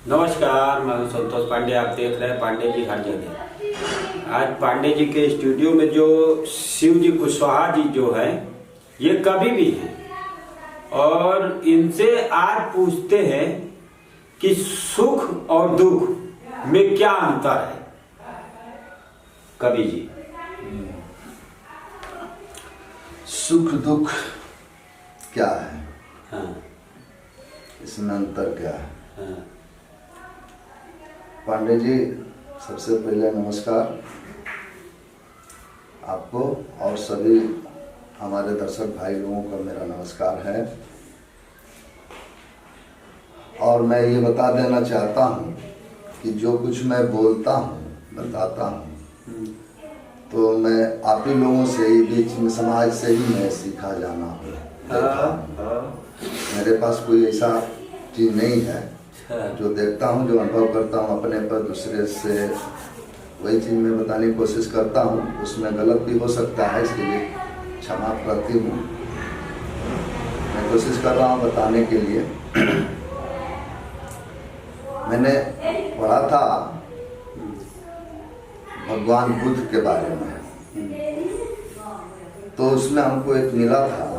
नमस्कार, मैं संतोष पांडे। आप देख रहे हैं पांडे जी हर जगह। आज पांडे जी के स्टूडियो में जो शिव जी कुशवाहा जी जो है ये कभी भी हैं और इनसे आज पूछते हैं कि सुख और दुख में क्या अंतर है। कवि जी, सुख दुख क्या है? हाँ, इसमें अंतर क्या है? हाँ, पांडे जी, सबसे पहले नमस्कार आपको और सभी हमारे दर्शक भाई लोगों का मेरा नमस्कार है। और मैं ये बता देना चाहता हूँ कि जो कुछ मैं बोलता हूँ, बताता हूँ, तो मैं आप ही लोगों से ही, बीच में समाज से ही मैं सीखा जाना हूँ, देखा हूँ। मेरे पास कोई ऐसा चीज़ नहीं है। जो देखता हूँ, जो अनुभव करता हूँ अपने पर, दूसरे से वही चीज़ मैं बताने की कोशिश करता हूँ। उसमें गलत भी हो सकता है, इसके लिए क्षमा प्रार्थी हूँ। मैं कोशिश कर रहा हूँ बताने के लिए। मैंने पढ़ा था भगवान बुद्ध के बारे में, तो उसमें हमको एक मिला था,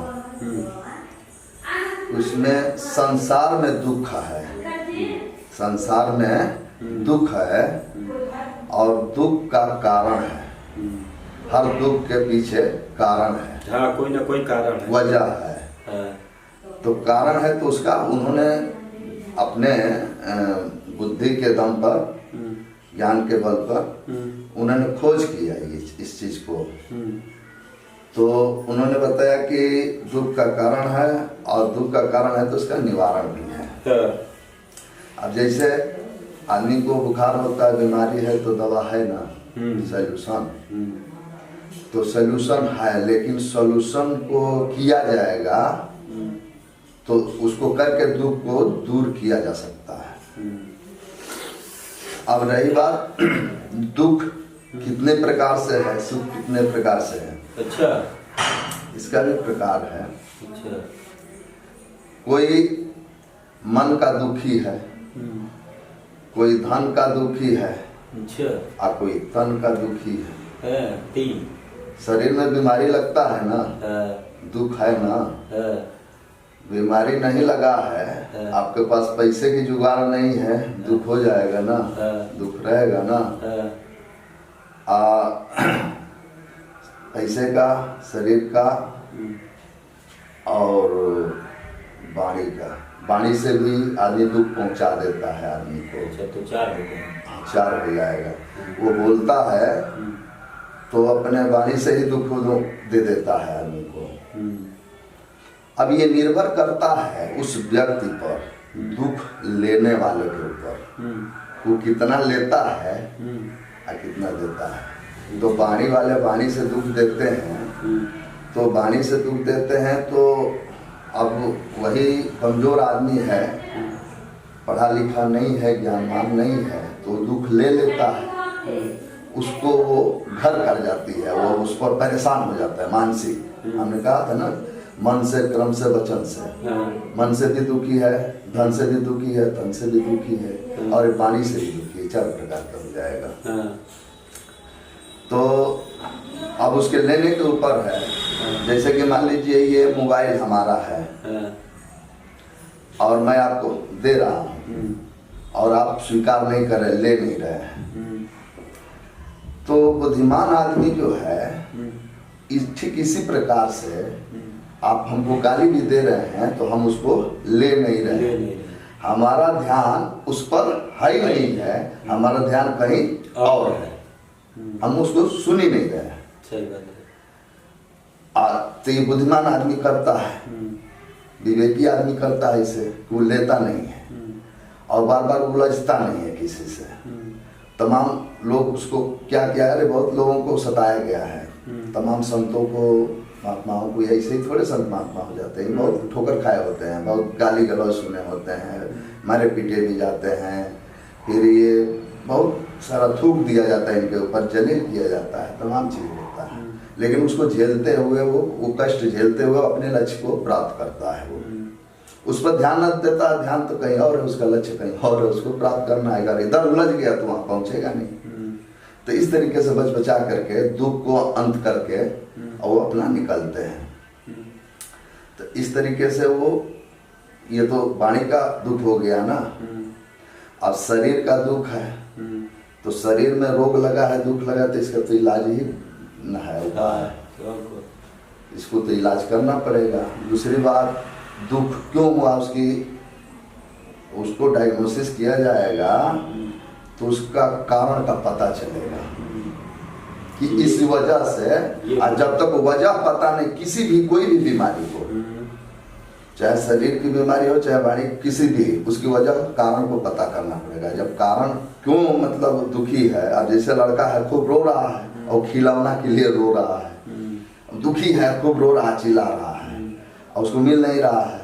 उसमें संसार में दुख है, संसार में दुख है और दुख का कारण है। हर दुख के पीछे कारण है। हाँ, कोई ना कोई कारण है, वजह है। हाँ। तो कारण है तो उसका उन्होंने अपने बुद्धि के दम पर, ज्ञान के बल पर उन्होंने खोज किया इस चीज को। तो उन्होंने बताया कि दुख का कारण है और दुख का कारण है तो उसका निवारण भी है। अब जैसे आदमी को बुखार होता है, बीमारी है, तो दवा है ना, सॉल्यूशन। तो सॉल्यूशन है, लेकिन सॉल्यूशन को किया जाएगा तो उसको करके दुख को दूर किया जा सकता है। अब रही बात दुख कितने प्रकार से है, सुख कितने प्रकार से है। अच्छा, इसका भी प्रकार है। अच्छा, कोई मन का दुखी है, कोई धन का दुखी है, अच्छा, और कोई तन का दुखी है। तीन शरीर में बीमारी लगता है ना, दुख है ना। बीमारी नहीं लगा है, आपके पास पैसे की जुगाड़ नहीं है, दुख हो जाएगा ना, दुख रहेगा ना। पैसे का, शरीर का और वाणी का। वाणी से भी आदमी दुख पहुंचा देता है आदमी को। अच्छा, तो चार हो जाएगा। वो बोलता है तो अपने वाणी से ही दुख दे देता है आदमी को। अब ये निर्भर करता है उस व्यक्ति पर, दुख लेने वाले के ऊपर, वो कितना लेता है और कितना देता है। तो वाणी वाले वाणी से दुख देते हैं, तो वाणी से दुख देते हैं तो अब वही कमजोर आदमी है, पढ़ा लिखा नहीं है, ज्ञानवान नहीं है, तो दुख ले लेता है। उसको वो घर कर जाती है, वो उस पर परेशान हो जाता है मानसिक। हमने कहा था ना, मन से, क्रम से, वचन से। मन से भी दुखी है, धन से भी दुखी है, तन से भी दुखी है और वाणी से भी दुखी है। 4 प्रकार का हो जाएगा। तो अब उसके लेने के ऊपर है। जैसे कि मान लीजिए ये मोबाइल हमारा है और मैं आपको दे रहा हूँ और आप स्वीकार नहीं कर रहे, ले नहीं रहे हैं, तो बुद्धिमान आदमी जो है ठीक इसी प्रकार से आप हमको गाली भी दे रहे हैं तो हम उसको ले नहीं रहे। हमारा ध्यान उस पर है ही नहीं है, हमारा ध्यान कहीं और है, हम उसको सुन ही नहीं रहे। सही बात है। तो ये बुद्धिमान आदमी करता है, विवेकी आदमी करता है इसे, वो लेता नहीं है और बार बार उलझता नहीं है किसी से। तमाम लोग उसको क्या किया, अरे बहुत लोगों को सताया गया है, तमाम संतों को, महात्माओं को। ऐसे ही थोड़े संत महात्मा हो जाते हैं, बहुत ठोकर खाए होते हैं, बहुत गाली गलौज सुने होते हैं, मारे पीटे भी जाते हैं, फिर ये बहुत सारा थूक दिया जाता है इनके ऊपर, जलील किया जाता है, तमाम चीज़ होता है। लेकिन उसको झेलते हुए, वो कष्ट झेलते हुए अपने लक्ष्य को प्राप्त करता है वो। उस पर ध्यान न देता है, ध्यान तो कहीं और है, उसका लक्ष्य कहीं और है, उसको प्राप्त करना है। अगर इधर उलझ गया तो वहां पहुंचेगा नहीं। तो इस तरीके से बच बचा करके दुख को अंत करके और वो अपना निकलते हैं। तो इस तरीके से वो, ये तो वाणी का दुख हो गया ना। अब शरीर का दुख है, तो शरीर में रोग लगा है, दुख लगा, तो इसका तो इलाज ही न है, उपाय है, इसको तो इलाज करना पड़ेगा। दूसरी बात, दुख क्यों हुआ उसको डायग्नोसिस किया जाएगा, तो उसका कारण का पता चलेगा कि इस वजह से। और जब तक वजह पता नहीं किसी भी कोई भी बीमारी को, चाहे शरीर की बीमारी हो चाहे वाणी, किसी भी, उसकी वजह कारण को पता करना पड़ेगा। जब कारण क्यों मतलब दुखी है, अब जैसे लड़का है खूब रो रहा है और खिलौना के लिए रो रहा है, दुखी है खूब रो रहा, चिल्ला रहा है और उसको मिल नहीं रहा है,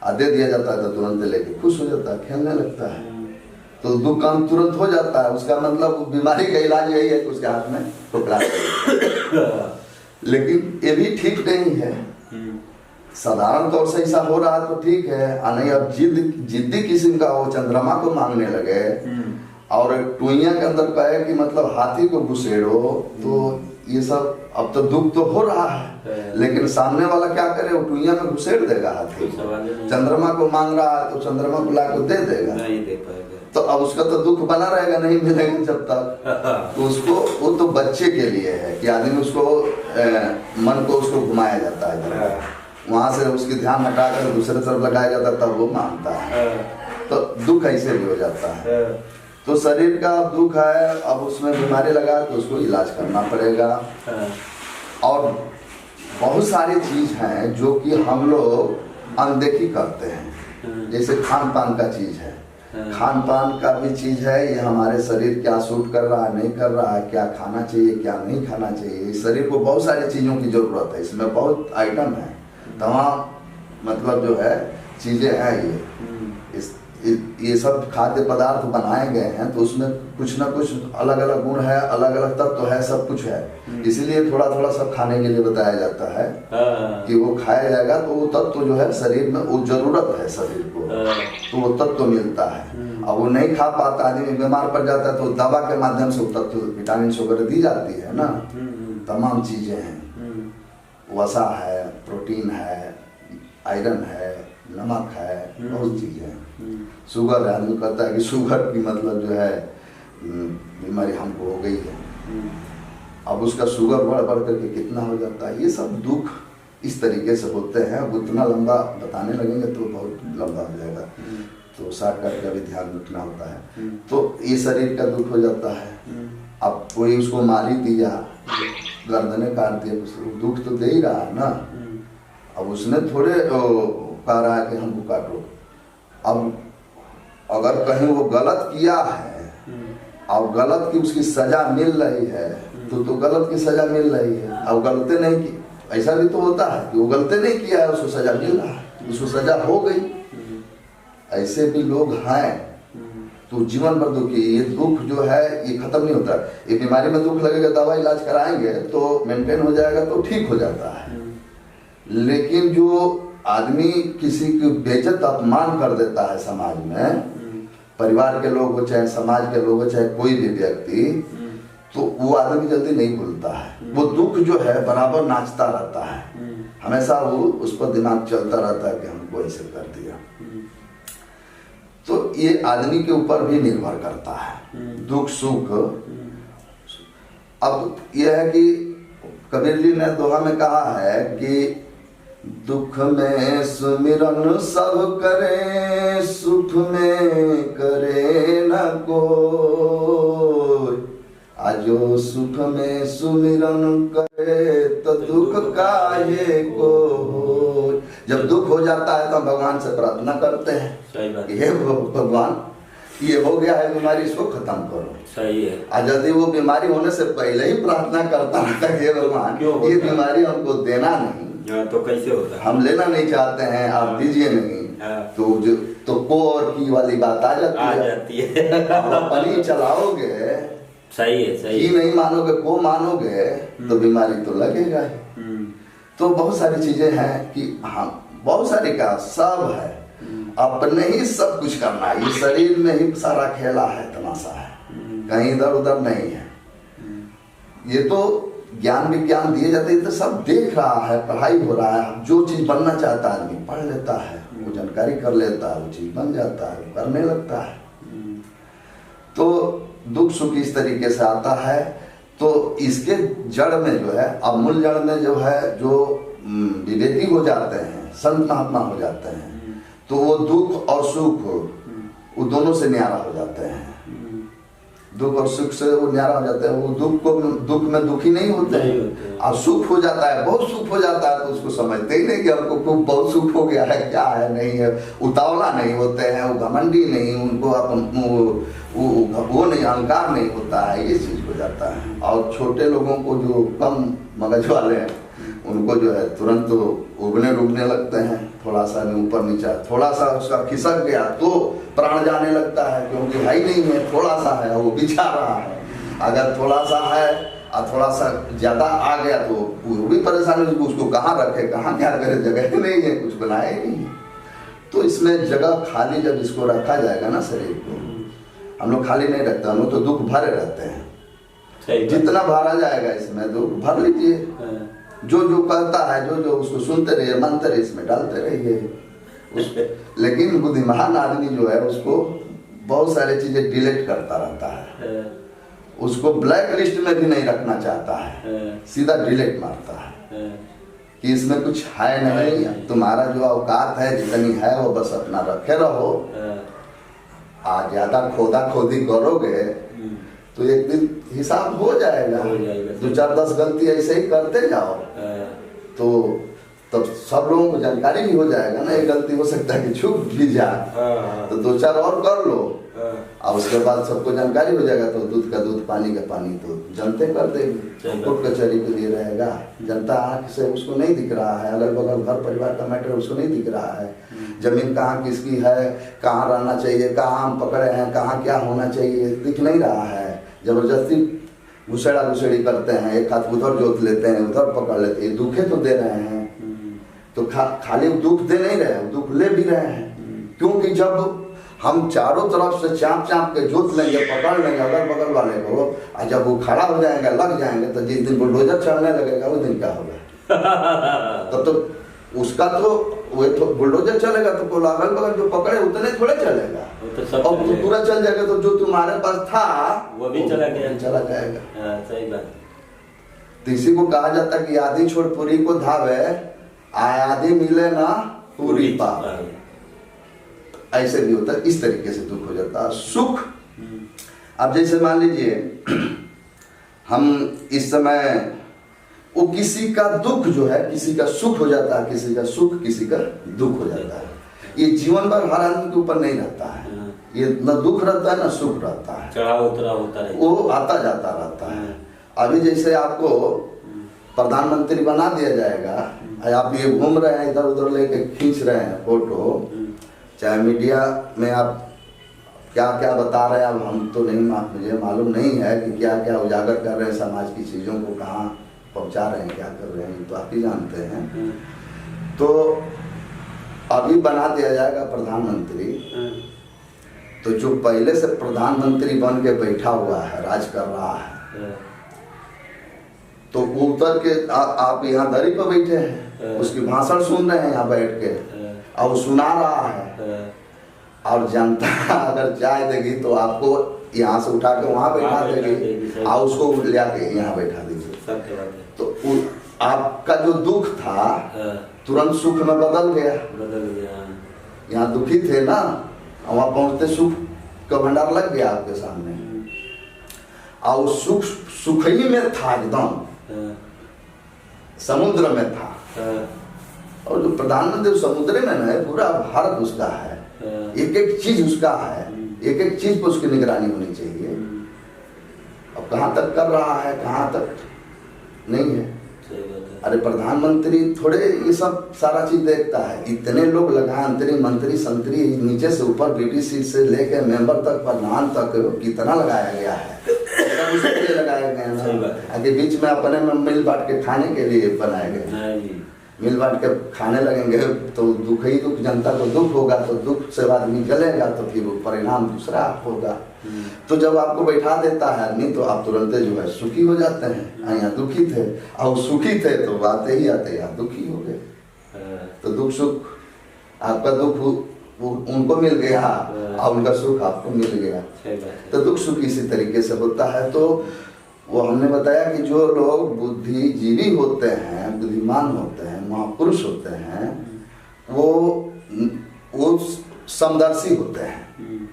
और दे दिया जाता है तो तुरंत लेके खुश हो जाता है, खेलने लगता है, तो दुख काम तुरंत हो जाता है। उसका मतलब बीमारी का इलाज यही है कि उसके हाथ में ठोकरा। लेकिन ये भी ठीक नहीं है। साधारण तौर से ऐसा हो रहा तो ठीक है, नहीं अब जिद्दी किस्म का वो चंद्रमा को मांगने लगे और टुइया के अंदर कहे कि मतलब हाथी को घुसेड़ो, तो ये सब अब तो दुख तो हो रहा है, लेकिन सामने वाला क्या करे, वो टुइया में घुसेड़ देगा हाथी को। चंद्रमा को मांग रहा है तो चंद्रमा को ला दे देगा, नहीं दे पाएगा, तो अब उसका तो दुख बना रहेगा, नहीं मिलेगा जब तक। तो उसको, वो तो बच्चे के लिए है कि आदमी उसको मन को उसको घुमाया जाता है, वहां से उसकी ध्यान हटाकर दूसरे तरफ लगाया जाता है, तब वो मानता है। तो दुख ऐसे भी हो जाता है। तो शरीर का दुख है, अब उसमें बीमारी लगा तो उसको इलाज करना पड़ेगा। और बहुत सारी चीज हैं जो कि हम लोग अनदेखी करते हैं, जैसे खान पान का चीज है, खान पान का भी चीज है, ये हमारे शरीर क्या सूट कर रहा है, नहीं कर रहा है, क्या खाना चाहिए क्या नहीं खाना चाहिए। शरीर को बहुत सारी चीजों की जरूरत है, इसमें बहुत आइटम है, तमाम मतलब जो है चीजें हैं। ये सब खाद्य पदार्थ बनाए गए हैं, तो उसमें कुछ ना कुछ अलग अलग गुण है, अलग अलग तत्व है, सब कुछ है। इसीलिए थोड़ा थोड़ा सब खाने के लिए बताया जाता है कि वो खाया जाएगा तो वो तत्व जो है शरीर में, वो जरूरत है शरीर को, तो वो तत्व मिलता है। अब वो नहीं खा पाता, आदमी बीमार पड़ जाता है, तो दवा के माध्यम से वो तत्व, विटामिन वगैरह दी जाती है ना, तमाम चीजें हैं, वसा है, प्रोटीन है, आयरन है, नमक है, बहुत चीजें हैं। शुगर है, आदमी कहता है कि शुगर की मतलब जो है बीमारी हमको हो गई है, अब उसका शुगर बढ़ बढ़ करके कितना हो जाता है। ये सब दुख इस तरीके से होते हैं। उतना लंबा बताने लगेंगे तो बहुत लंबा हो जाएगा, तो शॉर्टकट का भी ध्यान रखना होता है। तो ये शरीर का दुख हो जाता है। अब कोई उसको मार ही दिया, गर्दने काट दिया, दुख तो दे ही रहा है ना। अब उसने थोड़े कह रहा है कि हमको काटो। अब अगर कहीं वो गलत किया है और गलत की उसकी सजा मिल रही है, तो गलत की सजा मिल रही है। अब गलती नहीं की, ऐसा भी तो होता है कि वो गलती नहीं किया है, उसको सजा मिल रहा है, उसको सजा हो गई। ऐसे भी लोग हैं, तो जीवन भर दुखी। ये दुख जो है ये खत्म नहीं होता। ये बीमारी में दुख लगेगा, दवा इलाज कराएंगे तो मेंटेन हो जाएगा, तो ठीक हो जाता है। लेकिन जो आदमी किसी की बेइज्जत अपमान कर देता है समाज में, परिवार के लोग हो चाहे समाज के लोग हो चाहे कोई भी व्यक्ति, तो वो आदमी जल्दी नहीं भूलता है। वो दुख जो है बराबर नाचता रहता है, हमेशा वो उस पर दिमाग चलता रहता है कि हमको ऐसे कर दिया। तो ये आदमी के ऊपर भी निर्भर करता है दुख सुख। अब यह है कि कबीर जी ने दोहा में कहा है कि दुख में सुमिरन सब करे, सुख में करे न कोई। आजो सुख में सुमिरन करे तो दुख काहे को। जब दुख हो जाता है तो हम भगवान से प्रार्थना करते हैं कि हे भगवान, ये हो गया है बीमारी, इसको खत्म करो। सही है। और यदि वो बीमारी होने से पहले ही प्रार्थना करता है कि हे भगवान, ये बीमारी हमको देना नहीं, तो कैसे होता है? हम लेना नहीं चाहते हैं, आप दीजिए नहीं। तो जो तो को और की वाली बात आ जाती है। अपनी चलाओगे, सही है, सही की नहीं मानोगे, को मानोगे तो बीमारी तो लगेगा ही। तो बहुत सारी चीजें हैं कि हम बहुत सारे का सब है। अपने ही सब कुछ करना है, ये शरीर में ही सारा खेला है, तमाशा है, कहीं इधर उधर नहीं है। ये तो ज्ञान विज्ञान दिए जाते हैं तो सब देख रहा है, पढ़ाई हो रहा है, जो चीज बनना चाहता है आदमी पढ़ लेता है, वो जानकारी कर लेता है, वो चीज बन जाता है, करने लगता है। तो दुख सुख इस तरीके से आता है। तो इसके जड़ में जो है, अब मूल जड़ में जो है, जो विवेकी हो जाते हैं, संत महात्मा हो जाते हैं, तो वो दुख और सुख वो दोनों से न्यारा हो जाते हैं। दुख और सुख से वो न्यारा हो जाते हैं। वो दुख में दुखी नहीं होते हैं, और सुख हो जाता है, बहुत सुख हो जाता है, तो उसको समझते ही नहीं कि हमको खूब बहुत सुख हो गया है, क्या है, नहीं है। उतावला नहीं होते हैं, वो घमंडी नहीं, उनको वो नहीं, अहंकार नहीं होता है, ये चीज हो जाता है। और छोटे लोगों को जो कम मगज वाले हैं, उनको जो है तुरंत उगने डूबने लगते हैं, थोड़ा सा ऊपर नीचा, थोड़ा सा उसका खिसक गया तो प्राण जाने लगता है, क्योंकि है ही नहीं है, थोड़ा सा है, वो बिछा रहा है। अगर थोड़ा सा है और थोड़ा सा ज्यादा आ गया तो वो भी परेशानी, उसको कहाँ रखे, कहाँ क्या करे, जगह नहीं है, कुछ बनाया ही नहीं है। तो इसमें जगह खाली जब इसको रखा जाएगा ना, शरीर को, हम लोग खाली नहीं रखते, हम लोग तो दुख भरे रहते हैं। जितना भरा जाएगा इसमें दुख भर लीजिए, जो जो कहता है, जो जो उसको सुनते रहिए, मंत्र इसमें डालते रहिए। लेकिन बुद्धिमान आदमी जो है, उसको बहुत सारी चीजें डिलीट करता रहता है, उसको ब्लैक लिस्ट में भी नहीं रखना चाहता है, सीधा डिलीट मारता है कि इसमें कुछ है नहीं, तुम्हारा जो औकात है जितनी है वो बस अपना रखे रहो। आज ज्यादा खोदा खोदी करोगे तो एक दिन हिसाब हो जाएगा। 2-4-10 गलती ऐसे ही करते जाओ तो तब सब लोगों को जानकारी भी हो जाएगा ना, एक गलती हो सकता है कि छूट भी जाए, तो 2-4 और कर लो, और उसके बाद सबको जानकारी हो जाएगा। तो दूध का दूध, पानी का पानी तो जनते कर देगी, कोर्ट कचहरी के लिए रहेगा। जनता आँख से उसको नहीं दिख रहा है, अगल बगल घर परिवार का मैटर उसको नहीं दिख रहा है, जमीन कहाँ किसकी है, कहाँ रहना चाहिए, कहाँ हम पकड़े हैं, कहाँ क्या होना चाहिए, दिख नहीं रहा है। जबरदस्ती घुसेड़ा घुसेड़ी करते हैं, एक हाथ उधर जोत लेते हैं, उधर पकड़ लेते हैं, दुखे तो दे रहे हैं। तो खाली दुख दे नहीं रहे, दुख ले भी रहे हैं, क्योंकि जब हम चारों तरफ से चाप चाप के जोत लेंगे, पकड़ लेंगे अगल बगल वाले को, और जब वो खड़ा हो जाएगा, लग जाएंगे, तो जिस दिन बुलडोजर चढ़ने लगेगा उस दिन क्या होगा? तब तो उसका तो वो तो बुलडोजर चलेगा तो कोई अगल बगल जो पकड़े उतने थोड़े चलेगा, और तो पूरा चल जाएगा, तो जो तुम्हारे पास था वो भी चला जाएगा। सही बात। तो इसी को कहा जाता है कि आदि छोड़ पूरी को धावे, आदि मिले ना पूरी पावे। ऐसे भी होता है, इस तरीके से दुख हो जाता है। सुख, अब जैसे मान लीजिए हम इस समय, वो किसी का दुख जो है किसी का सुख हो जाता है, किसी का सुख किसी का दुख हो जाता है। ये जीवन भर हर आदमी के ऊपर नहीं रहता है, ये न दुख रहता है न सुख रहता है, चढ़ाव उतराव होता है, वो आता जाता रहता है। अभी जैसे आपको प्रधानमंत्री बना दिया जाएगा, आप ये घूम रहे हैं, इधर उधर लेके खींच रहे हैं फोटो, चाहे मीडिया में आप क्या क्या बता रहे हैं, अब हम तो नहीं, मुझे मालूम नहीं है कि क्या क्या उजागर कर रहे हैं, समाज की चीज़ों को कहाँ पहुँचा रहे हैं, क्या कर रहे हैं, तो आप ही जानते हैं। तो अभी बना दिया जाएगा प्रधानमंत्री, तो जो पहले से प्रधानमंत्री बन के बैठा हुआ है, राज कर रहा है, तो उतर के आप यहाँ दरी पर बैठे हैं, उसकी भाषण सुन रहे हैं यहाँ बैठ के, और वो सुना रहा है, और जनता अगर चाय देगी तो आपको यहाँ से उठा के वहाँ बैठा देगी, और उसको ले आके यहाँ बैठा देगी। तो आपका जो दुख था तुरंत सुख में बदल गया। यहाँ दुखी थे ना, वहाँ पहुँचते सुख का भंडार लग गया आपके सामने, और सुख सुख ही में था, एकदम समुद्र में था। और जो प्रधानमंत्री समुद्र में ना है, पूरा भारत उसका है, एक एक चीज उसका है, एक एक चीज पर उसकी निगरानी होनी चाहिए। अब कहाँ तक कर रहा है, कहाँ तक नहीं है। अरे प्रधानमंत्री थोड़े ये सब सारा चीज देखता है, इतने लोग लगाए, मंत्री संतरी नीचे से ऊपर, बीडीसी से लेके मेंबर तक, प्रधान तक, कितना लगाया गया है, उसके लिए लगाए गए हैं। आगे बीच में अपने में मिल बांट के खाने के लिए बनाए गए, मिल बांट के खाने लगेंगे तो दुख ही दुख, जनता को दुख होगा तो दुख से आदमी जलेगा तो फिर वो परिणाम दूसरा होगा। तो जब आपको बैठा देता है आदमी तो आप तुरंत जो है सुखी हो जाते हैं। यहाँ दुखी थे और सुखी थे तो आते ही आते यहाँ दुखी हो गए। तो दुख सुख, आपका दुख उनको मिल गया और उनका सुख आपको मिल गया। तो दुख सुख इसी तरीके से होता है। तो वो हमने बताया कि जो लोग बुद्धिजीवी होते हैं, बुद्धिमान होते हैं, महापुरुष होते हैं, वो समदर्शी होते हैं,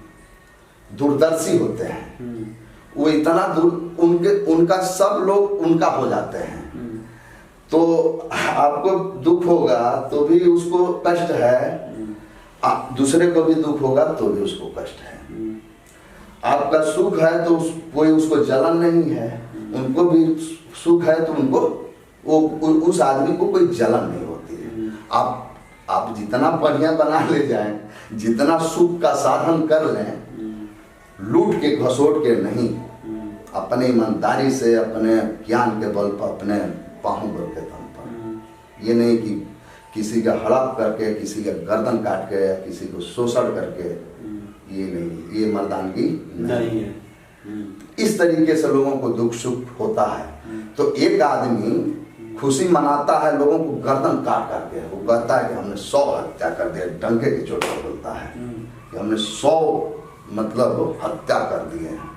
दूरदर्शी होते हैं। वो इतना दूर उनका सब लोग उनका हो जाते हैं। तो आपको दुख होगा तो भी उसको कष्ट है, दूसरे को भी दुख होगा तो भी उसको कष्ट है। आपका सुख है तो कोई उसको जलन नहीं है, उनको भी सुख है तो उनको उस आदमी को कोई जलन नहीं होती है। आप जितना बढ़िया बना ले जाएं, जितना सुख का साधन कर लें, लूट के घसोट के नहीं, अपने ईमानदारी से, अपने ज्ञान के बल पर, अपने बाहुबल के दम पर। ये नहीं कि किसी का हड़प करके, किसी का गर्दन काट के, या किसी को शोषण करके, ये नहीं, ये मर्दानगी नहीं है। इस तरीके से लोगों को दुख सुख होता है। तो एक आदमी खुशी मनाता है लोगों को गर्दन काट करके, वो कहता है कि हमने 100 हत्या कर दिया, डंके की चोट पर बोलता है कि हमने 100 मतलब हत्या कर दिए हैं।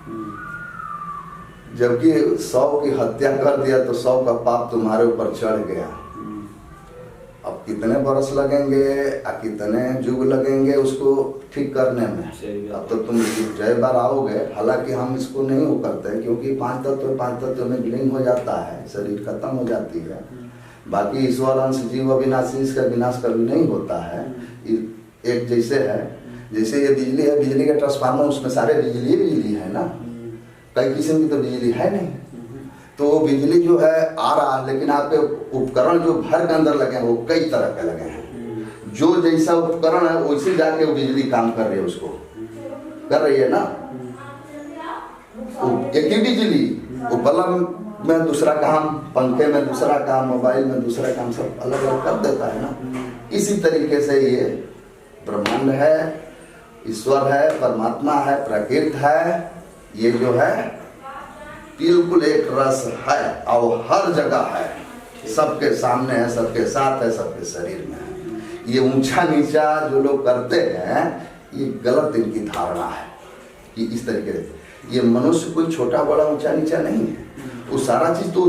जबकि 100 की हत्या कर दिया तो 100 का पाप तुम्हारे ऊपर चढ़ गया। अब कितने बरस लगेंगे, कितने युग लगेंगे उसको ठीक करने में। अब तो तुम जय बार आओगे। हालांकि हम इसको नहीं वो करते हैं क्योंकि 5 तत्व में विलीन हो जाता है, शरीर खत्म हो जाती है। बाकी ईश्वर अंश जीव अविनाशी, इसका विनाश कभी नहीं होता है। एक जैसे है, जैसे ये बिजली है, बिजली का ट्रांसफार्मर, उसमें सारे बिजली है ना, कई किस्म की तो बिजली है नहीं। तो बिजली जो है आ रहा है, लेकिन आपके उपकरण जो घर के अंदर लगे हैं वो कई तरह के लगे हैं। जो जैसा उपकरण है वैसे जाके वो बिजली काम कर रही है, उसको कर रही है ना। एक ही बिजली, वो बल्ब में दूसरा काम, पंखे में दूसरा काम, मोबाइल में दूसरा काम, सब अलग अलग कर देता है ना। इसी तरीके से ये ब्रह्मांड है, ईश्वर है, परमात्मा है, प्रकृति है। ये जो है बिल्कुल एक रस है और हर जगह है, सबके सामने है, सबके साथ है, सबके शरीर में है। ये ऊंचा नीचा जो लोग करते हैं, ये गलत इनकी धारणा है कि इस तरीके से। ये मनुष्य कोई छोटा बड़ा ऊंचा नीचा नहीं है। वो सारा चीज तो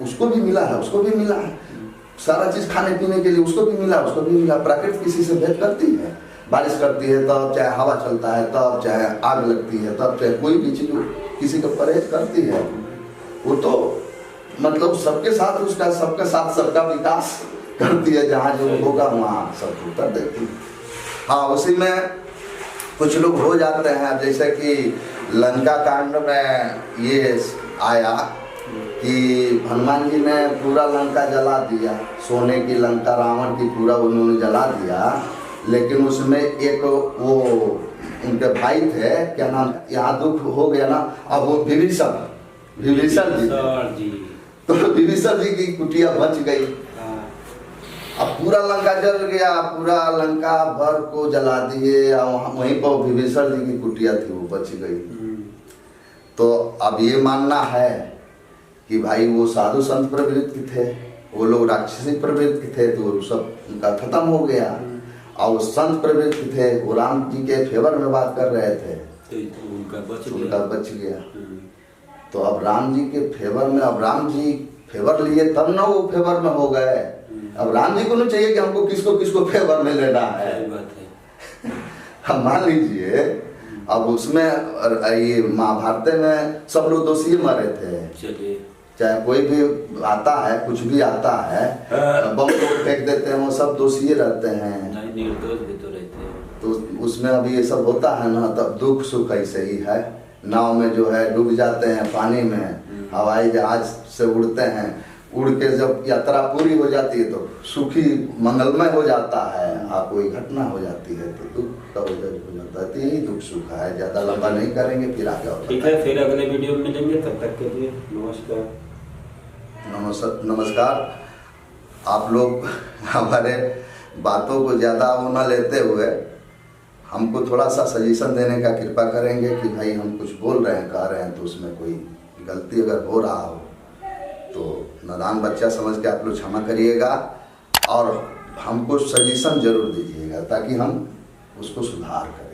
उसको भी मिला है, उसको भी मिला है। सारा चीज खाने पीने के लिए उसको भी मिला, उसको भी मिला। प्रकृति किसी से भेद करती है, बारिश करती है तब, चाहे हवा चलता है तब, चाहे आग लगती है तब, चाहे कोई भी चीज किसी को परहेज करती है। वो तो मतलब सबके साथ उसका, सबके साथ सबका विकास करती है। जहाँ जो होगा वहाँ सब उत्तर देती है। हाँ, उसी में कुछ लोग हो जाते हैं। जैसे कि लंका कांड में ये आया कि हनुमान जी ने पूरा लंका जला दिया, सोने की लंका रावण की पूरा उन्होंने जला दिया। लेकिन उसमें एक वो उनके भाई थे, क्या नाम, यहाँ दुख हो गया ना, अब वो विभीषण जी, तो विभीषण जी की कुटिया बच गई। अब पूरा लंका जल गया, पूरा लंका भर को जला दिए, और वहीं पर विभीषण जी की कुटिया थी वो बच गई। तो अब ये मानना है कि भाई वो साधु संत प्रवृत्ति थे, वो लोग राक्षसी प्रवृत्ति थे, तो सब उनका खत्म हो गया। और संत प्रवृत्ति थे, वो राम जी के फेवर में बात कर रहे थे, तो उनका बच गया। तो अब राम जी के फेवर में, अब राम जी फेवर लिए तब ना वो फेवर में हो गए। अब राम जी को नहीं चाहिए कि हमको किसको किसको फेवर में लेना है। हम मान लीजिए अब उसमें ये महाभारत में सब लोग दोषी मरे थे। चाहे कोई भी आता है, कुछ भी आता है, बम लोग फेंक देते हैं, वो सब दोषी रहते हैं, निर्दोष भी तो रहते हैं। तो उसमें अभी ये सब होता है ना, तब दुख सुख ऐसे ही है। नाव में जो है डूब जाते हैं पानी में, हवाई जहाज से उड़ते हैं, उड़ के जब यात्रा पूरी हो जाती है तो सुखी मंगलमय हो जाता है। कोई घटना हो जाती है तो दुख का वजह हो जाता है। तो यही दुख सुख है, ज्यादा लंबा नहीं करेंगे, फिर आगे और ठीक है। फिर अगले वीडियो में मिलेंगे, तब तक के लिए नमस्कार। नमस्कार। आप लोग हमारे बातों को ज़्यादा वो न लेते हुए हमको थोड़ा सा सजेशन देने का कृपा करेंगे कि भाई हम कुछ बोल रहे हैं, कह रहे हैं, तो उसमें कोई गलती अगर हो रहा हो तो नादान बच्चा समझ के आप लोग क्षमा करिएगा और हमको सजेशन जरूर दीजिएगा ताकि हम उसको सुधार करें।